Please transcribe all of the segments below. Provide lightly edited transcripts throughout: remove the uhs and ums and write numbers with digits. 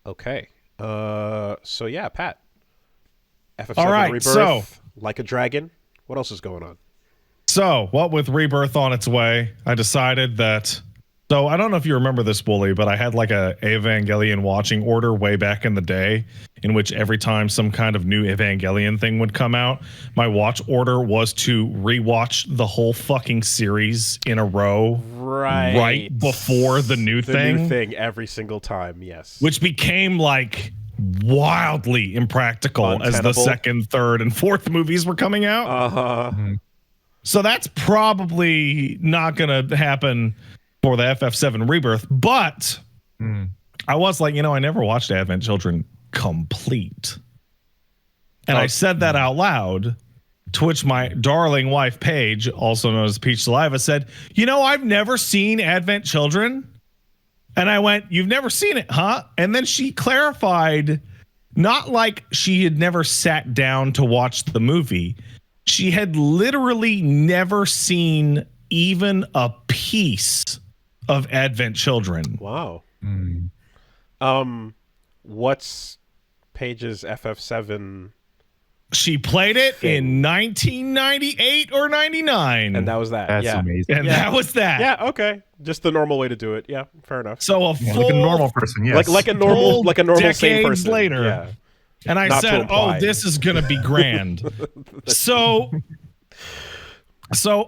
Okay. So yeah, Pat. All FF7 right, Rebirth, Like a Dragon. What else is going on? So, what with Rebirth on its way, I decided that. So, I don't know if you remember this, Wooly, but I had like a Evangelion watching order way back in the day, in which every time some kind of new Evangelion thing would come out, my watch order was to rewatch the whole fucking series in a row right before the new thing. The new thing every single time, yes. Which became like wildly impractical as the second, third, and fourth movies were coming out. Uh-huh. So that's probably not going to happen for the FF7 Rebirth. But I was like, I never watched Advent Children complete. And I said that out loud, to which my darling wife, Paige, also known as Peach Saliva, said, I've never seen Advent Children. And I went, you've never seen it, huh? And then she clarified, not like she had never sat down to watch the movie. She had literally never seen even a piece of Advent Children. Wow. What's Paige's FF7? She played it in 1998 or 99. And that was that. That's amazing. And that was that. Yeah, okay. Just the normal way to do it. Yeah, fair enough. So a full, like a normal person, yes. Like a normal sane person. Later. Yeah. And I said, this is going to be grand. So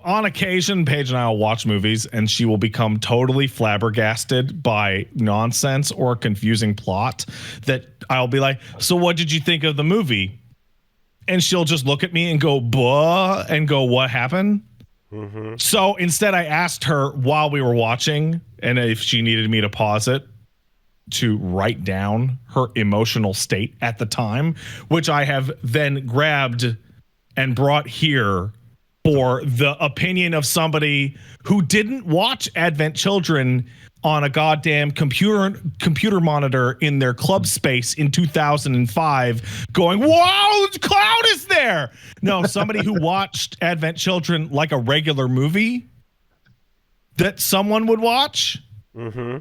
on occasion, Paige and I will watch movies and she will become totally flabbergasted by nonsense or confusing plot that I'll be like, so what did you think of the movie? And she'll just look at me and go, buh, and go, what happened? Mm-hmm. So instead I asked her while we were watching and if she needed me to pause it, to write down her emotional state at the time, which I have then grabbed and brought here for the opinion of somebody who didn't watch Advent Children on a goddamn computer monitor in their club space in 2005 going, whoa, Cloud is there. No, somebody who watched Advent Children like a regular movie that someone would watch. Mm-hmm.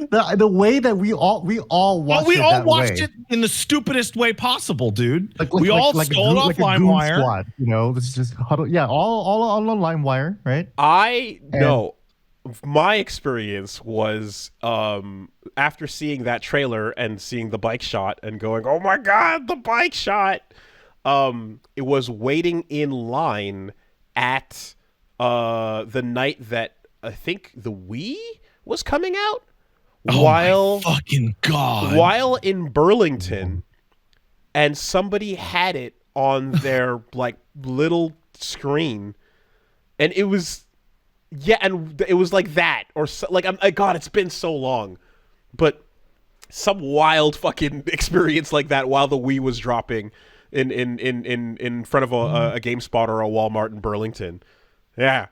The way that we all watched we all watched it in the stupidest way possible, dude. We all stole off LimeWire. This is just huddle. Yeah, all on LimeWire, right? No. My experience was after seeing that trailer and seeing the bike shot and going, oh my God, the bike shot. It was waiting in line at the night that I think the Wii was coming out. My fucking God. While in Burlington, and somebody had it on their like little screen, and it was like that, or so, like God, it's been so long, but some wild fucking experience like that while the Wii was dropping in front of a GameSpot or a Walmart in Burlington. Yeah.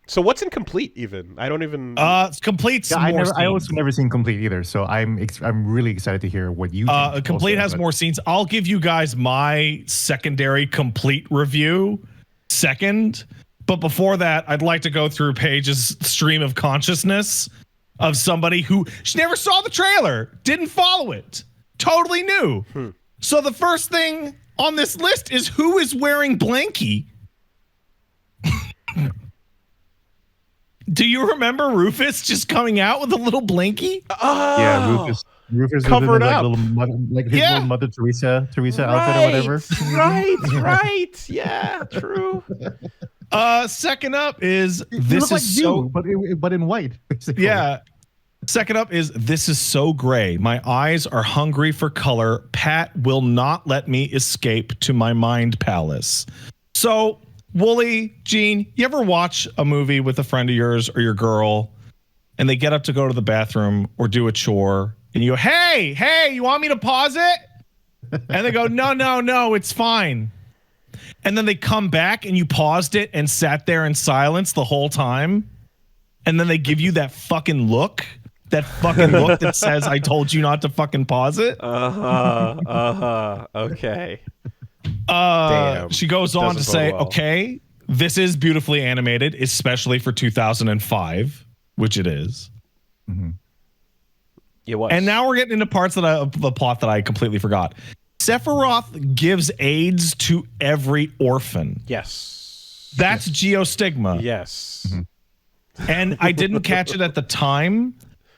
So what's incomplete even? I don't even. Complete's I more scenes. also never seen Complete either, so I'm really excited to hear what you think. Complete has more scenes. I'll give you guys my secondary Complete review second, but before that, I'd like to go through Paige's stream of consciousness of somebody who she never saw the trailer, didn't follow it, totally new. So the first thing on this list is who is wearing Blanky. Do you remember Rufus just coming out with a little blankie? Oh, yeah, Rufus covered up, little Mother Teresa outfit or whatever. Right. Yeah, true. Second up is this is so, but in white. Basically. Yeah. Second up is this is so gray. My eyes are hungry for color. Pat will not let me escape to my mind palace. So. Wooly, Gene, you ever watch a movie with a friend of yours or your girl and they get up to go to the bathroom or do a chore and you go, hey, you want me to pause it? And they go, no, it's fine. And then they come back and you paused it and sat there in silence the whole time. And then they give you that fucking look that says, I told you not to fucking pause it. Okay. Damn. She goes on to say, okay, this is beautifully animated, especially for 2005, which it is. Mm-hmm. It was. And now we're getting into parts of the plot that I completely forgot. Sephiroth gives AIDS to every orphan. Yes. That's geostigma. Yes. And I didn't catch it at the time,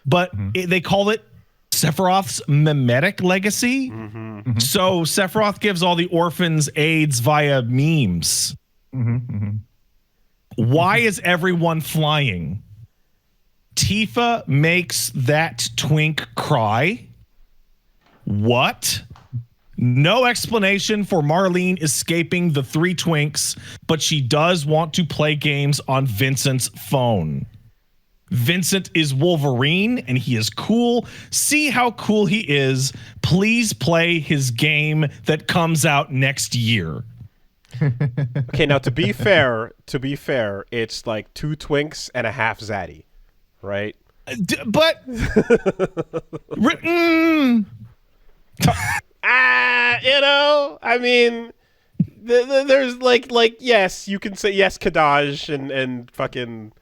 but they call it Sephiroth's mimetic legacy. So Sephiroth gives all the orphans AIDS via memes. Why is everyone flying? Tifa makes that twink cry. What? No explanation for Marlene escaping the three twinks, but she does want to play games on Vincent's phone. Vincent is Wolverine and he is cool. See how cool he is. Please play his game that comes out next year. Okay, now to be fair, it's like 2 twinks and a half zaddy, right? But I mean, there's like yes, you can say yes, Kadaj and fucking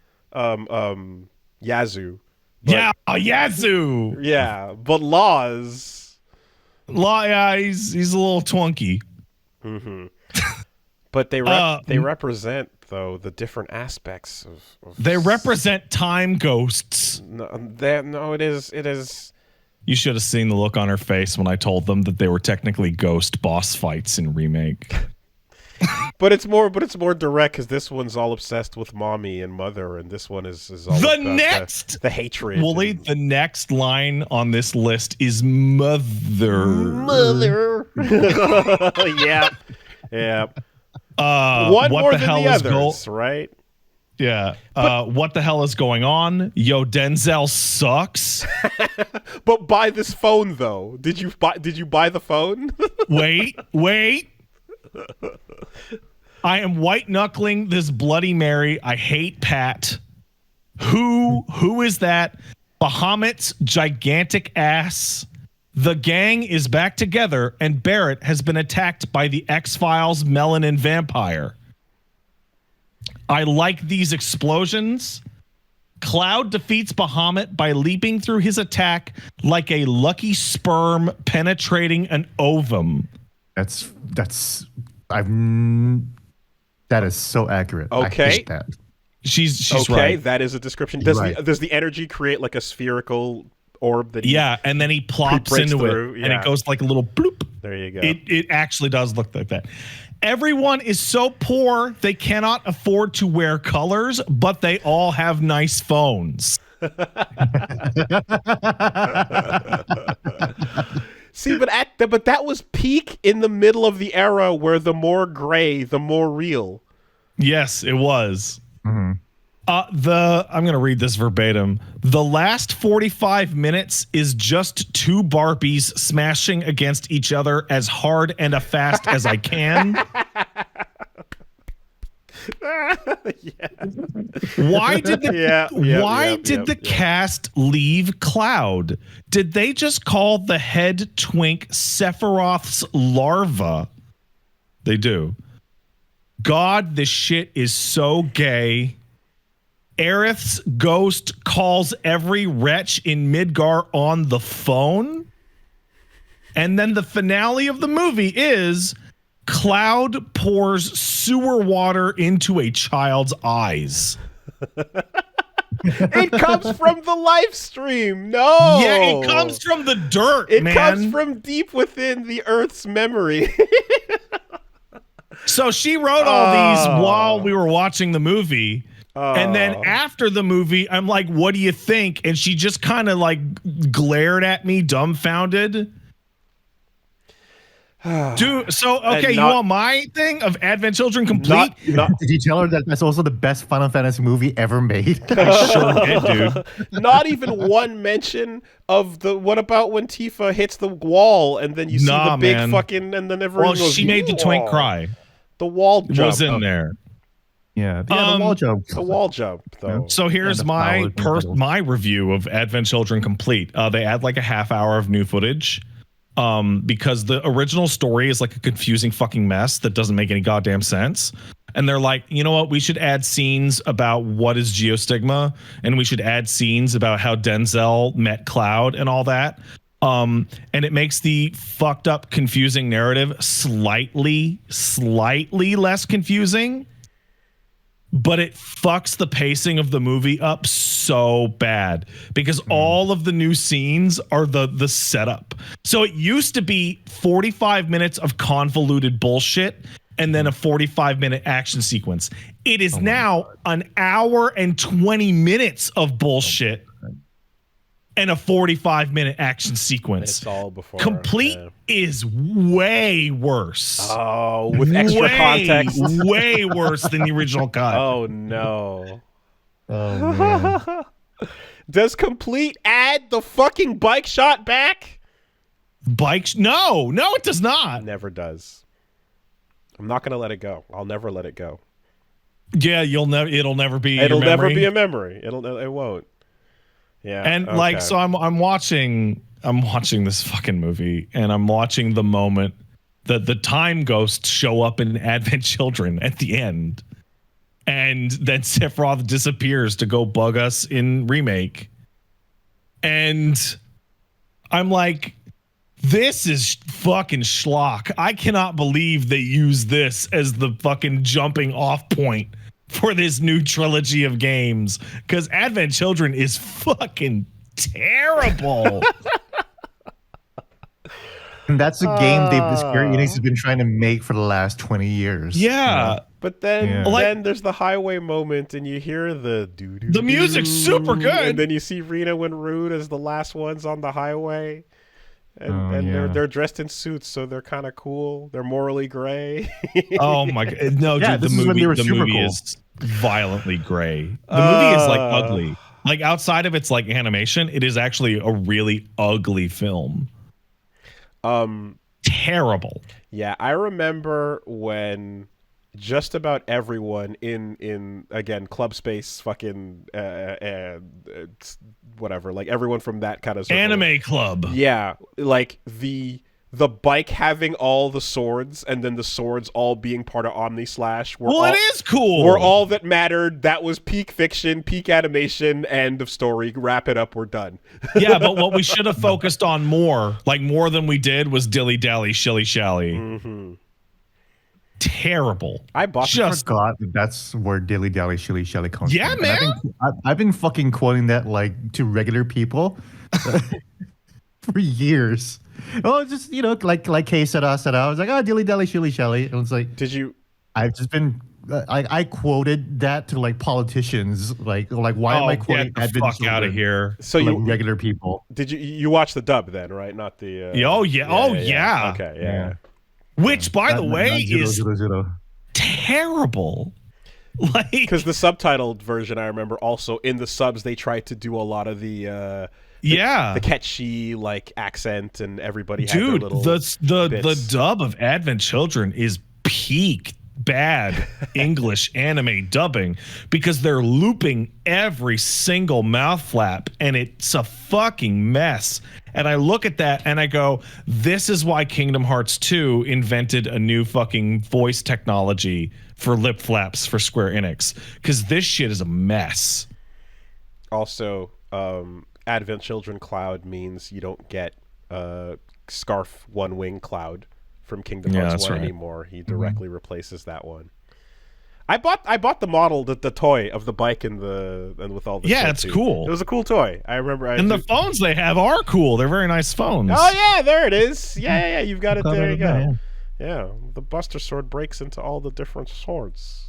Yazoo. Yeah, Yazoo. Yeah, but Laws. Yeah, he's a little twunky. But they represent though the different aspects of they represent time ghosts. It is. You should have seen the look on her face when I told them that they were technically ghost boss fights in Remake. But it's more direct because this one's all obsessed with mommy and mother, and this one is all about the hatred. Wooly, the next line on this list is mother. Yeah. what One more the than hell the is others, right? Yeah. What the hell is going on? Yo, Denzel sucks. But buy this phone though. Did you buy the phone? Wait. I am white knuckling this Bloody Mary. I hate Pat. Who is that? Bahamut's gigantic ass. The gang is back together and Barrett has been attacked by the X-Files melanin vampire. I like these explosions. Cloud defeats Bahamut by leaping through his attack like a lucky sperm penetrating an ovum. That is so accurate. Okay. I hate that. She's okay, right. that is a description. Does the energy create like a spherical orb that and then he plops into through, it and it goes like a little bloop. There you go. It actually does look like that. Everyone is so poor they cannot afford to wear colors, but they all have nice phones. See, but that was peak in the middle of the era where the more gray, the more real. Yes, it was. I'm going to read this verbatim. The last 45 minutes is just 2 Barbies smashing against each other as hard and as fast as I can. Why did the cast leave Cloud? Did they just call the head twink Sephiroth's larva? They do. God, this shit is so gay. Aerith's ghost calls every wretch in Midgar on the phone. And then the finale of the movie is Cloud pours sewer water into a child's eyes. It comes from the live stream. No. Yeah, it comes from the dirt, It man. comes from deep within the Earth's memory. So she wrote all these while we were watching the movie. And then after the movie, I'm like, what do you think? And she just kind of like glared at me dumbfounded. Dude, so okay, you want my thing of Advent Children complete? Did you tell her that that's also the best Final Fantasy movie ever made? I sure did, dude. Not even one mention of the what about when Tifa hits the wall and then you see the big fucking and then everyone goes, she made the twink cry. The wall jump was in there. Yeah, the wall jump. The wall jump, though. So here's my review of Advent Children complete. They add like a half hour of new footage. Because the original story is like a confusing fucking mess that doesn't make any goddamn sense. And they're like, you know what? We should add scenes about what is geostigma, and we should add scenes about how Denzel met Cloud and all that. And it makes the fucked up, confusing narrative slightly less confusing, but it fucks the pacing of the movie up so bad because all of the new scenes are the setup. So it used to be 45 minutes of convoluted bullshit and then a 45-minute action sequence. It is now an hour and 20 minutes of bullshit and a 45-minute action sequence. It's all before. Complete is way worse. Oh, with extra context. Way worse than the original cut. Oh, no. Oh, man. Does Complete add the fucking bike shot back? Bikes? No, it does not. Never does. I'm not going to let it go. I'll never let it go. Yeah, it'll never be It'll your never memory. be a memory. It won't. Yeah. And okay. like, so I'm watching this fucking movie, and I'm watching the moment that the time ghosts show up in Advent Children at the end, and then Sephiroth disappears to go bug us in remake, and I'm like, this is fucking schlock. I cannot believe they use this as the fucking jumping off point for this new trilogy of games, because Advent Children is fucking terrible. And that's a game Square Enix has been trying to make for the last 20 years. Yeah. But then, Yeah. then there's the highway moment, and you hear the doo-doo. The music's super good. And then you see Rena and Rude as the last ones on the highway. And they're dressed in suits, so they're kind of cool. They're morally gray. Oh my god! No, Yeah, dude, this is when they were the super movie cool. is violently gray. The movie is like ugly. Like outside of its like animation, it is actually a really ugly film. Terrible. Yeah, I remember when just about everyone in again Club Space, fucking whatever, like everyone from that kind of circle. Anime Club. Yeah, like the bike having all the swords, and then the swords all being part of Omni Slash. It is cool. Were all that mattered. That was peak fiction, peak animation, end of story. Wrap it up. We're done. Yeah, but what we should have focused on more than we did, was Dilly Dally Shilly Shally. Mm-hmm. terrible. I bought I forgot that that's where Dilly Dally Shilly Shelly comes Yeah, from. man. I've been fucking quoting that like to regular people for years. Oh, just like Kay said, I was like, oh, Dilly Dally Shilly Shelly. And it's like, Did you? I've just been. I quoted that to like politicians, like why am I quoting get the fuck out of here? So to, you like, regular people? did you watch the dub then, right? Not the. Yeah. Okay, yeah. Yeah. Which, by the way, is zero. terrible. Like, Because the subtitled version, I remember also in the subs they tried to do a lot of the catchy like accent, and everybody had their dude, little the bits. dub of Advent Children is peak bad English anime dubbing, because they're looping every single mouth flap and it's a fucking mess. And I look at that and I go, this is why Kingdom Hearts 2 invented a new fucking voice technology for lip flaps for Square Enix, because this shit is a mess. Also, Advent Children Cloud means you don't get Scarf One Wing Cloud from Kingdom Hearts 1 anymore. He directly replaces that one. I bought the model, the toy of the bike and with all the shit it's too. cool. It was a cool toy. I remember. And the phones they have are cool. They're very nice phones. Oh yeah, there it is. Yeah. You've got it. There you go. Yeah. Yeah, the Buster Sword breaks into all the different swords.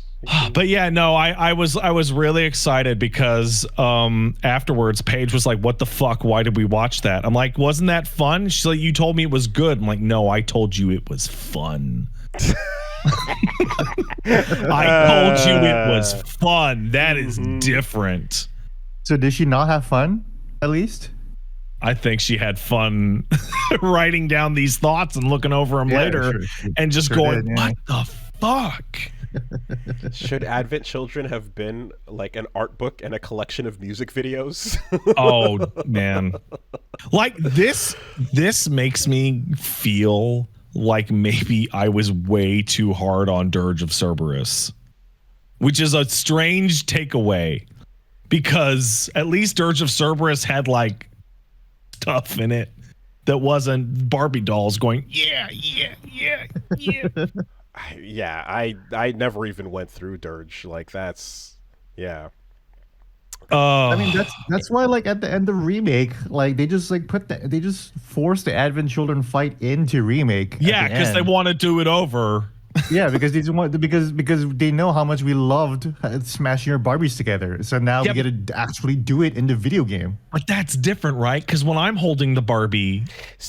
But yeah, no, I was really excited because afterwards Paige was like, what the fuck? Why did we watch that? I'm like, wasn't that fun? She's like, you told me it was good. I'm like, no, I told you it was fun. I told you it was fun. That is different. So did she not have fun? At least. I think she had fun writing down these thoughts and looking over them later and just going, did, yeah. what the fuck? Should Advent Children have been like an art book and a collection of music videos? Oh man, like this makes me feel like maybe I was way too hard on Dirge of Cerberus. which is a strange takeaway because at least Dirge of Cerberus had like stuff in it that wasn't Barbie dolls going, yeah. Yeah, I never even went through Dirge. Like that's yeah. I mean, that's why, like, at the end of remake, like they just like they just forced the Advent Children fight into remake. Yeah, because they want to do it over. Yeah, because they just want because they know how much we loved smashing our Barbies together. So now we get to actually do it in the video game. But that's different, right? Because when I'm holding the Barbie,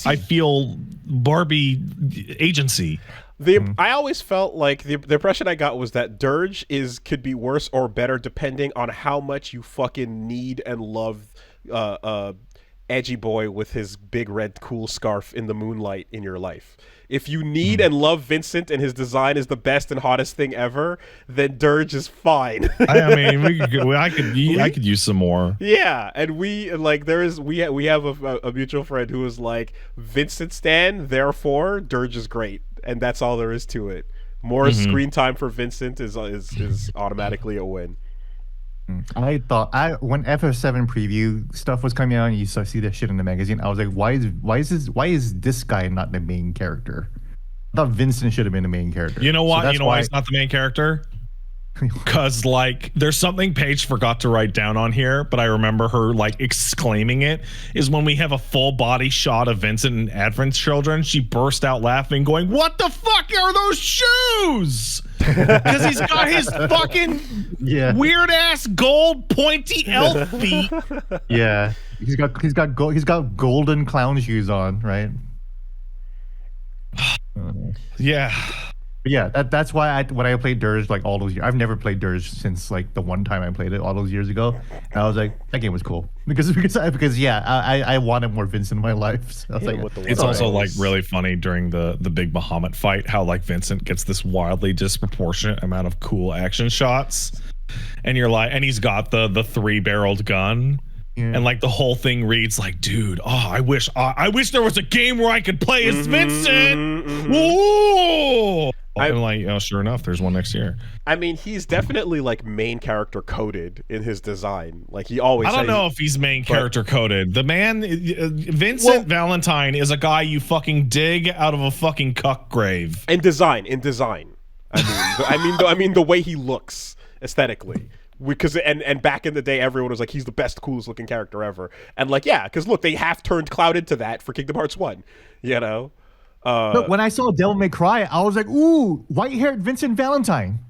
I feel Barbie agency. I always felt like the impression I got was that Dirge could be worse or better depending on how much you fucking need and love edgy boy with his big red cool scarf in the moonlight in your life. If you need and love Vincent and his design is the best and hottest thing ever, then Dirge is fine. I mean, I could use some more. Yeah, and we have a mutual friend who was like, Vincent stan, therefore Dirge is great, and that's all there is to it. More screen time for Vincent is automatically a win. I thought when FF7 preview stuff was coming out and you see that shit in the magazine, I was like, why is this guy not the main character? I thought Vincent should have been the main character. You know what? Why he's not the main character? Because like there's something Paige forgot to write down on here, but I remember her like exclaiming it, is when we have a full body shot of Vincent and Advent's children, she burst out laughing going, what the fuck are those shoes? Because he's got his fucking weird ass gold pointy elf feet. Yeah, he's got golden clown shoes on, right? Yeah. But yeah, that's why when I played Dirge like all those years, I've never played Dirge since like the one time I played it all those years ago. And I was like, that game was cool because I wanted more Vincent in my life. So I was like, it's also like really funny during the big Bahamut fight how like Vincent gets this wildly disproportionate amount of cool action shots, and you're like, and he's got the 3-barreled gun. Yeah. And like the whole thing reads like, dude, I wish there was a game where I could play as Vincent. Whoa! I'm like, sure enough, there's one next year. I mean, he's definitely like main character coded in his design. Like he always. I don't know if he's main character coded. The man, Vincent Valentine, is a guy you fucking dig out of a fucking cuck grave. In design. I mean the way he looks aesthetically. Because and back in the day, everyone was like, he's the best, coolest looking character ever. And like, yeah, because look, they half turned Cloud into that for Kingdom Hearts 1, you know? But when I saw Devil May Cry, I was like, ooh, white-haired Vincent Valentine.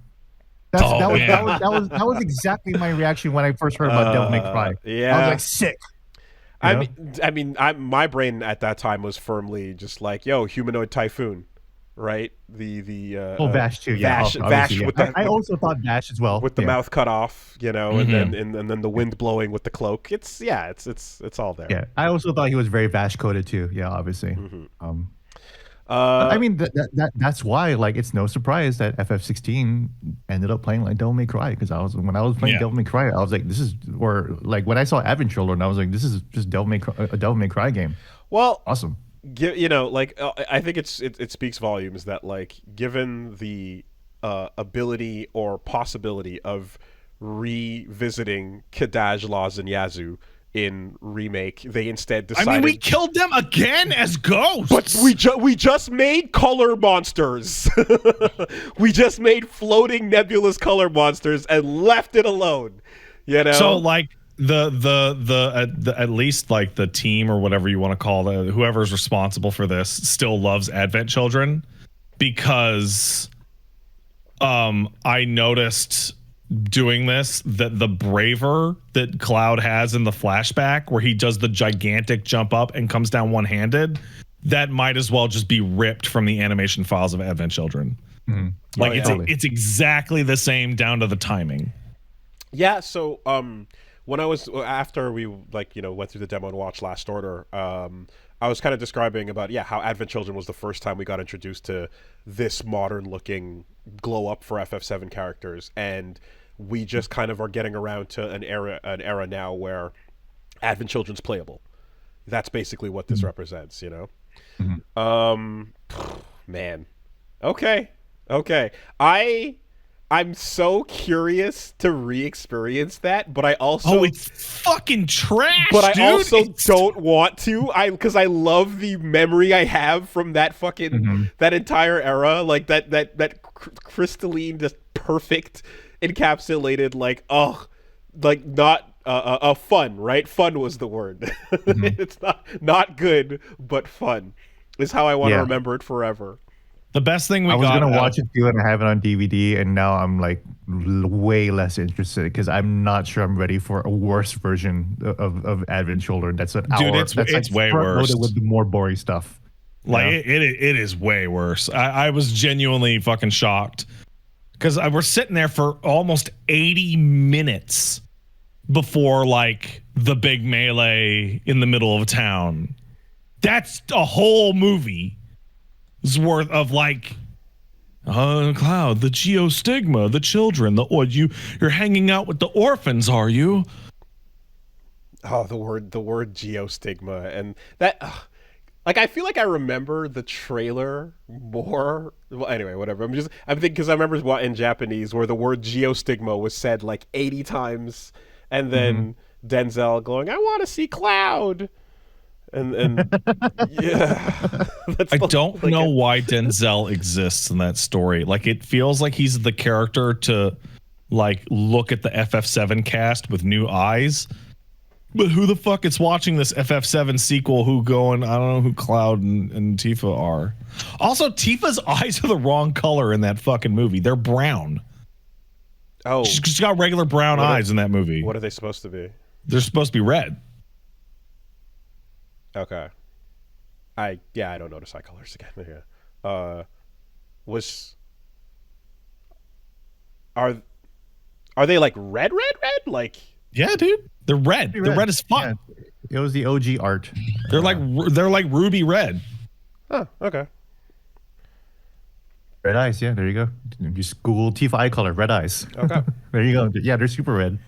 That was exactly my reaction when I first heard about Devil May Cry. Yeah. I was like, sick. My brain at that time was firmly just like, yo, humanoid typhoon. Right, Vash too. Vash with the. I also thought Vash as well, with the mouth cut off, you know, and then the wind blowing with the cloak. It's all there. Yeah, I also thought he was very Vash coded too. Yeah, obviously. I mean that's why like it's no surprise that FF16 ended up playing like Devil May Cry, because when I was playing Devil May Cry, I was like, this is, or like when I saw Advent Children, I was like, this is just a Devil May Cry game. Well, awesome. You know, like I think it speaks volumes that like given the ability or possibility of revisiting Kadaj, Laz, and Yazoo in remake, they instead decided. I mean, we killed them again as ghosts. But we just made color monsters. We just made floating nebulous color monsters and left it alone. You know, so like. The at least like the team or whatever you want to call whoever's responsible for this still loves Advent Children, because I noticed doing this that the braver that Cloud has in the flashback where he does the gigantic jump up and comes down one-handed, that might as well just be ripped from the animation files of Advent Children. Like it's exactly the same down to the timing. Yeah, so when I was, after we went through the demo and watched Last Order, I was kind of describing about how Advent Children was the first time we got introduced to this modern looking glow up for FF7 characters, and we just kind of are getting around to an era now where Advent Children's playable. That's basically what this represents, you know. Man, okay. I'm so curious to re-experience that, but I also it's fucking trash. but I dude. also don't want to. Because I love the memory I have from that fucking that entire era, like that crystalline, just perfect, encapsulated, like not fun, right? Fun was the word. It's not good, but fun is how I want to remember it forever. The best thing I was gonna watch it too, and I have it on DVD, and now I'm like way less interested because I'm not sure I'm ready for a worse version of Advent Children. That's an hour. It's like way worse with the more boring stuff. Like it is way worse. I was genuinely fucking shocked because we're sitting there for almost 80 minutes before like the big melee in the middle of town. That's a whole movie. Worth of like Cloud, the geostigma, the children, you're hanging out with the orphans, are you? Oh, the word geostigma, and that like I feel like I remember the trailer more. Well, anyway, whatever. I'm thinking because I remember what in Japanese where the word geostigma was said like 80 times, and then Denzel going, "I want to see Cloud." And yeah, I don't know why Denzel exists in that story. Like, it feels like he's the character to like look at the FF7 cast with new eyes. But who the fuck is watching this FF7 sequel? I don't know who Cloud and Tifa are. Also, Tifa's eyes are the wrong color in that fucking movie. They're brown. Oh, she's got regular brown eyes in that movie. What are they supposed to be? They're supposed to be red. Okay. I don't notice eye colors again. Yeah. Are they like red? Like, yeah, dude. They're red. They're red as fuck. Yeah. It was the OG art. They're like ruby red. Oh, okay. Red eyes, yeah, there you go. Just Google Tifa eye color, red eyes. Okay. There you go. Yeah, they're super red.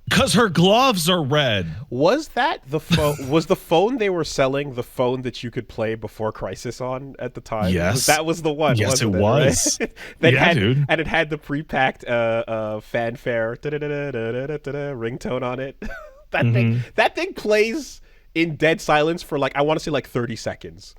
Because her gloves are red. Was that the phone? Was the phone they were selling the phone that you could play Before Crisis on at the time? Yes, that was the one. Yes, it was. Right? Dude. And it had the pre-packed fanfare ringtone on it. That thing plays in dead silence for like I want to say like 30 seconds.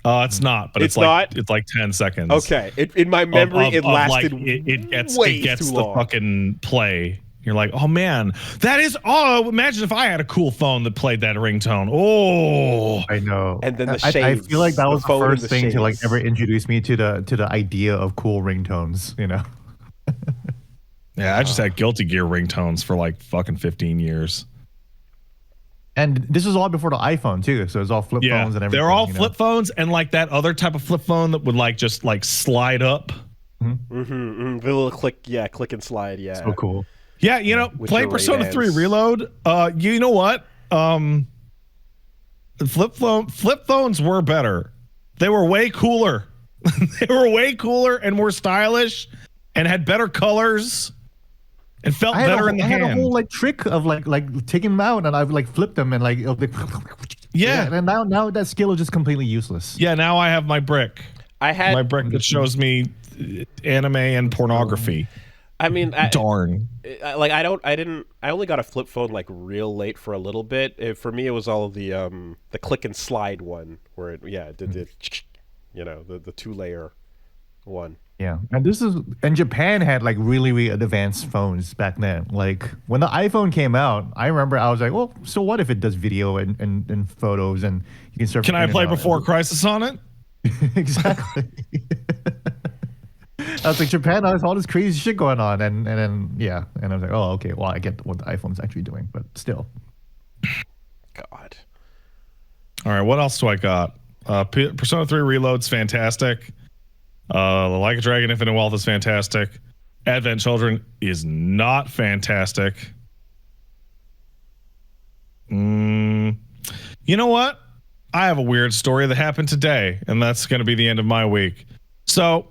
It's not, but it's like 10 seconds. Okay, in my memory, it lasted. Like, it gets too the long. fucking play. You're like, oh man, that is. Oh, imagine if I had a cool phone that played that ringtone. Oh, I know. And then the shades. I feel like that was the first thing shades. to like ever introduce me to the idea of cool ringtones. You know. Yeah, I just had Guilty Gear ringtones for like fucking 15 years. And this was all before the iPhone too, so it was all flip phones and everything. They're all flip phones and like that other type of flip phone that would like just like slide up. The little click and slide. Yeah, so cool. Yeah, you know, playing Persona 3 Reload. You know what? Flip phones were better. They were way cooler. They were way cooler and more stylish, and had better colors. It felt better in the hand. I had a whole like trick of like taking them out, and I've like flipped them and like yeah. And now that skill is just completely useless. Yeah, now I have my brick. I had my brick that shows me anime and pornography. I mean, darn. I only got a flip phone like real late for a little bit. For me, it was all the click and slide one where it did the 2-layer one. Yeah, and Japan had like really advanced phones back then. Like when the iPhone came out, I remember I was like, well, so what if it does video and photos and you can surf? Can I play Before Crisis on it? Exactly. I was like, Japan has all this crazy shit going on, and then and I was like, oh, okay, well, I get what the iPhone's actually doing, but still. God. All right, what else do I got? Persona 3 Reload's fantastic. Like a Dragon Infinite Wealth is fantastic. Advent Children is not fantastic. You know what? I have a weird story that happened today, and that's going to be the end of my week. So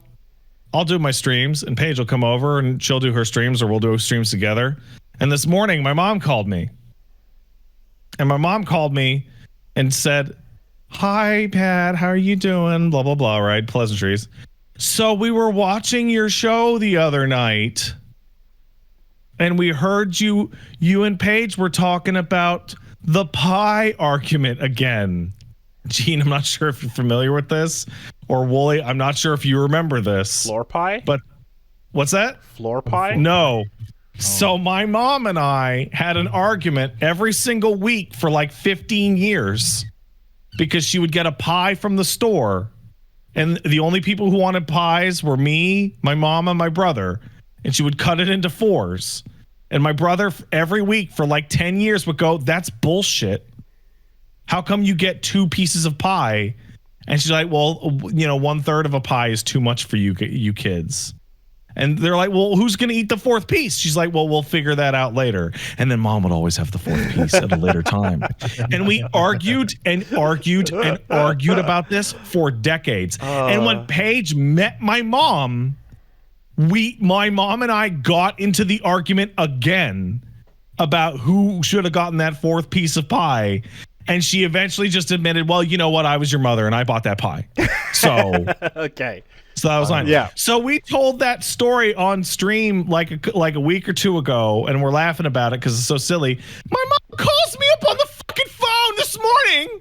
I'll do my streams, and Paige will come over, and she'll do her streams, or we'll do streams together. And this morning, my mom called me. And my mom called me and said, hi, Pat, how are you doing? Blah, blah, blah, right? Pleasantries. So we were watching your show the other night, and we heard you and Paige were talking about the pie argument again. Gene, I'm not sure if you're familiar with this, or Wooly, I'm not sure if you remember this. Floor pie? But what's that? Floor pie? No. So my mom and I had an argument every single week for like 15 years because she would get a pie from the store. And the only people who wanted pies were me, my mom, and my brother. And she would cut it into 4s. And my brother every week for like 10 years would go, "That's bullshit. How come you get 2 pieces of pie?" And she's like, "Well, 1/3 of a pie is too much for you kids." And they're like, "Well, who's going to eat the 4th piece?" She's like, "Well, we'll figure that out later." And then mom would always have the 4th piece at a later time. And we argued and argued and argued about this for decades. And when Paige met my mom, my mom and I got into the argument again about who should have gotten that 4th piece of pie. And she eventually just admitted, "Well, you know what? I was your mother and I bought that pie." So okay. So that was fine. Yeah. So we told that story on stream like a week or 2 ago, and we're laughing about it because it's so silly. My mom calls me up on the fucking phone this morning.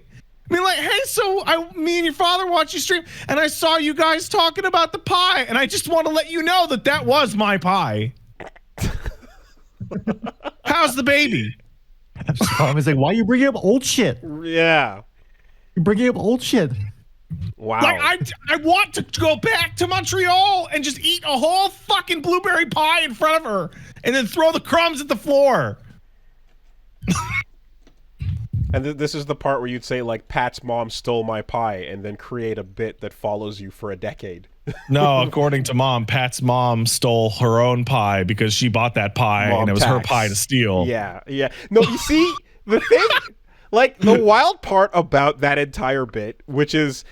I mean, like, "Hey, so me and your father watched you stream, and I saw you guys talking about the pie, and I just want to let you know that was my pie." How's the baby? Mom is like, "Why are you bringing up old shit? Yeah. You're bringing up old shit." Wow. Like, I want to go back to Montreal and just eat a whole fucking blueberry pie in front of her and then throw the crumbs at the floor. And this is the part where you'd say, like, "Pat's mom stole my pie," and then create a bit that follows you for a decade. No, according to mom, Pat's mom stole her own pie because she bought that pie and it was her pie to steal. Yeah, yeah. No, you see, the thing, like, the wild part about that entire bit, which is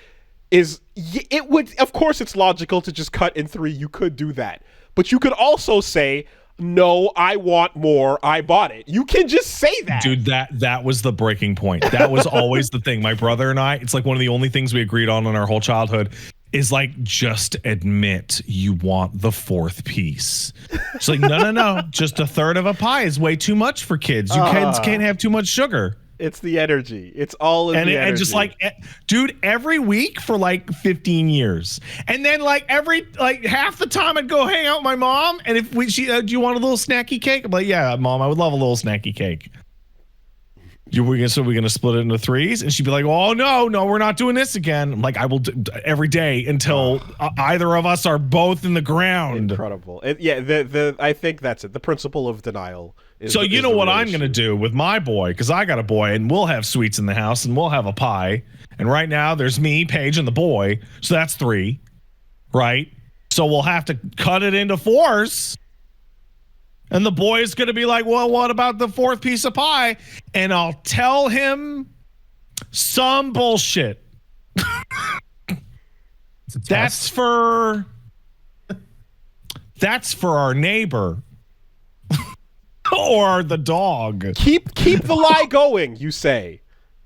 it would, of course, it's logical to just cut in 3. You could do that. But you could also say, "No, I want more. I bought it." You can just say that. Dude, that was the breaking point. That was always the thing. My brother and I, it's like one of the only things we agreed on in our whole childhood is like, just admit you want the 4th piece. It's like, no. Just 1/3 of a pie is way too much for kids. You kids can't have too much sugar. It's the energy. It's all in the energy. And just like, dude, every week for like 15 years. And then like half the time I'd go hang out with my mom. And if do you want a little snacky cake? I'm like, "Yeah, Mom, I would love a little snacky cake." We're going to split it into 3s? And she'd be like, "Oh, no, we're not doing this again." I'm like, "I will do every day until either of us are both in the ground." Incredible. I think that's it. The principle of denial. So you know what I'm going to do with my boy, because I got a boy, and we'll have sweets in the house, and we'll have a pie. And right now, there's me, Paige, and the boy. So that's 3, right? So we'll have to cut it into 4s. And the boy is going to be like, "Well, what about the 4th piece of pie?" And I'll tell him some bullshit. That's for our neighbor. Or the dog. Keep the lie going, you say.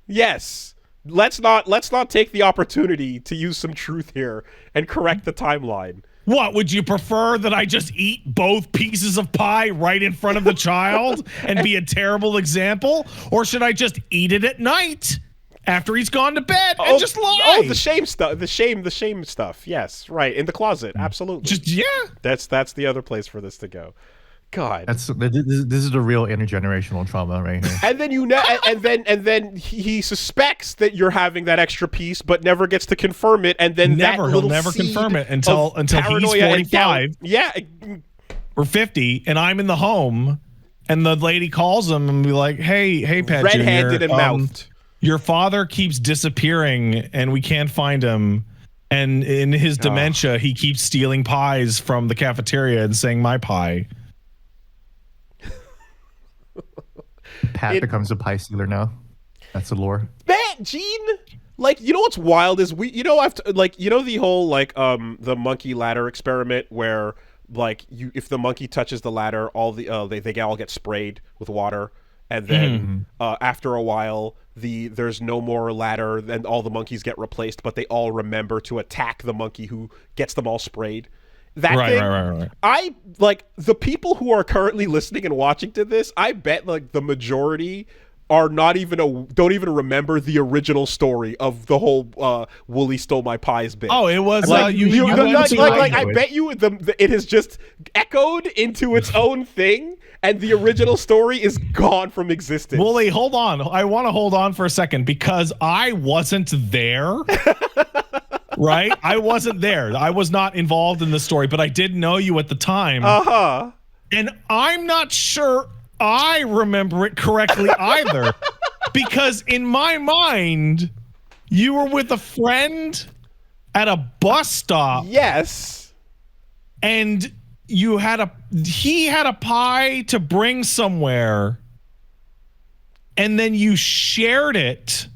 Yes. Let's not take the opportunity to use some truth here and correct the timeline. What, would you prefer that I just eat both pieces of pie right in front of the child and be a terrible example? Or should I just eat it at night after he's gone to bed and just lie? Oh, the shame stuff. The shame stuff. Yes, right. In the closet. Absolutely. That's the other place for this to go. God, this is the real intergenerational trauma right here. And then and then he suspects that you're having that extra piece, but never gets to confirm it. And then he'll never confirm it until he's 45. Yeah, or 50, and I'm in the home, and the lady calls him and be like, "Hey, Pat, red-handed and mouthed. Your father keeps disappearing, and we can't find him." And in his dementia, he keeps stealing pies from the cafeteria and saying, "My pie." Pat becomes a pie stealer now. That's the lore. Man, Gene, like, you know what's wild is the whole like the monkey ladder experiment where like if the monkey touches the ladder, all the they all get sprayed with water, and then after a while there's no more ladder, then all the monkeys get replaced, but they all remember to attack the monkey who gets them all sprayed. That thing, Right. I like the people who are currently listening and watching to this. I bet like the majority are don't even remember the original story of the whole Wooly stole my pies bit. Oh, it was Like, like I bet you it has just echoed into its own thing, and the original story is gone from existence. Wooly, hold on. I want to hold on for a second because I wasn't there. Right? I wasn't there. I was not involved in the story, but I did know you at the time. Uh-huh. And I'm not sure I remember it correctly either. Because in my mind, you were with a friend at a bus stop. Yes. And he had a pie to bring somewhere. And then you shared it.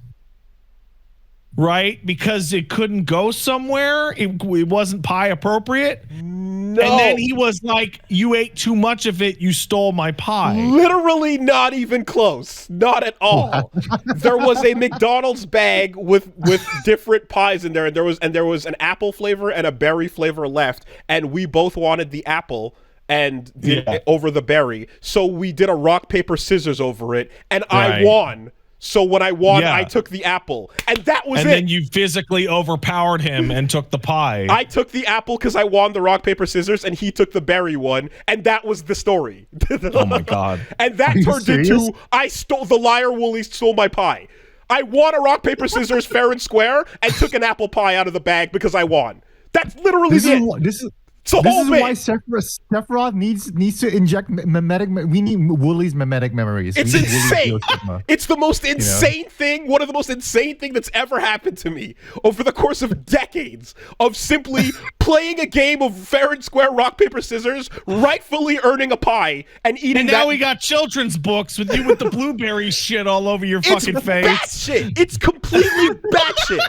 Right? Because it couldn't go somewhere. It wasn't pie appropriate. No. And then he was like, you ate too much of it. You stole my pie. Literally not even close. Not at all. There was a McDonald's bag with different pies in there, and there was an apple flavor and a berry flavor left, and we both wanted the apple and over the berry. So we did a rock, paper, scissors over it, and I won. So when I won, I took the apple. And that was it. And then you physically overpowered him and took the pie. I took the apple because I won the rock, paper, scissors, and he took the berry one. And that was the story. Oh, my God. And that turned into, the liar Wooly stole my pie. I won a rock, paper, scissors fair and square and took an apple pie out of the bag because I won. That's literally it. This is why Sephiroth needs to inject mimetic. We need Wooly's mimetic memories. It's insane. It's the most insane thing. One of the most insane thing that's ever happened to me over the course of decades of simply playing a game of fair and square rock paper scissors, rightfully earning a pie and eating. And now we got children's books with you with the blueberry shit all over your fucking face. Batshit. It's completely batshit.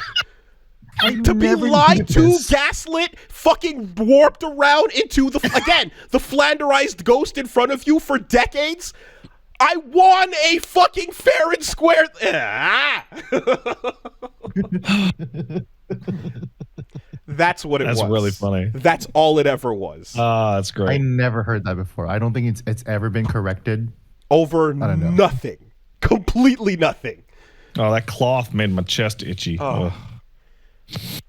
To be lied to, gaslit, fucking warped around into the flanderized ghost in front of you for decades. I won a fucking fair and square. That's what it was. That's really funny. That's all it ever was. That's great. I never heard that before. I don't think it's ever been corrected. Over nothing. Completely nothing. Oh, that cloth made my chest itchy. Oh.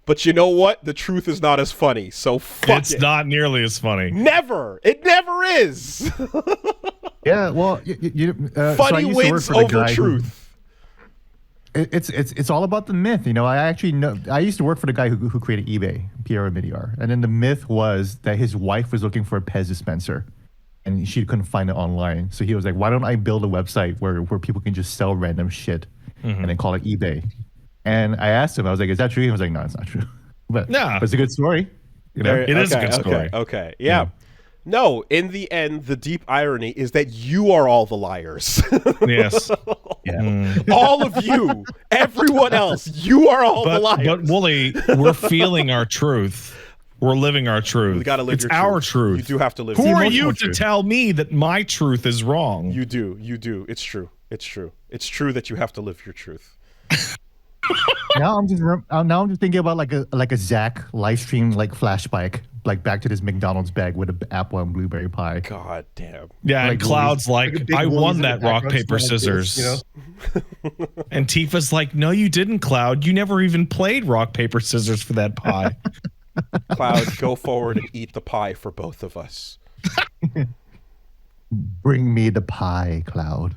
But you know what? The truth is not as funny, so fuck it's it. not nearly as funny. Never. It never is. Yeah, well, funny wins over truth. It's all about the myth, I actually know. I used to work for the guy who created eBay, Pierre Midyar, and then the myth was that his wife was looking for a Pez dispenser, and she couldn't find it online. So he was like, "Why don't I build a website where people can just sell random shit, and then call it eBay?" And I asked him, I was like, "Is that true?" He was like, "No, it's not true." But it's a good story. It is a good story. Okay. Yeah. No, in the end, the deep irony is that you are all the liars. Yes. All of you. Everyone else. You are all the liars. But Wooly, we're feeling our truth. We're living our truth. We gotta live it's your our truth. You do have to live. Who are you to truth. tell me that my truth is wrong? You do. It's true. It's true that you have to live your truth. Now I'm just thinking about like a Zach live stream flashback, back to this McDonald's bag with an apple and blueberry pie. God damn. Yeah, and Cloud's I won that rock, paper, like scissors. This, And Tifa's like, no, you didn't, Cloud. You never even played rock, paper, scissors for that pie. Cloud, go forward and eat the pie for both of us. Bring me the pie, Cloud.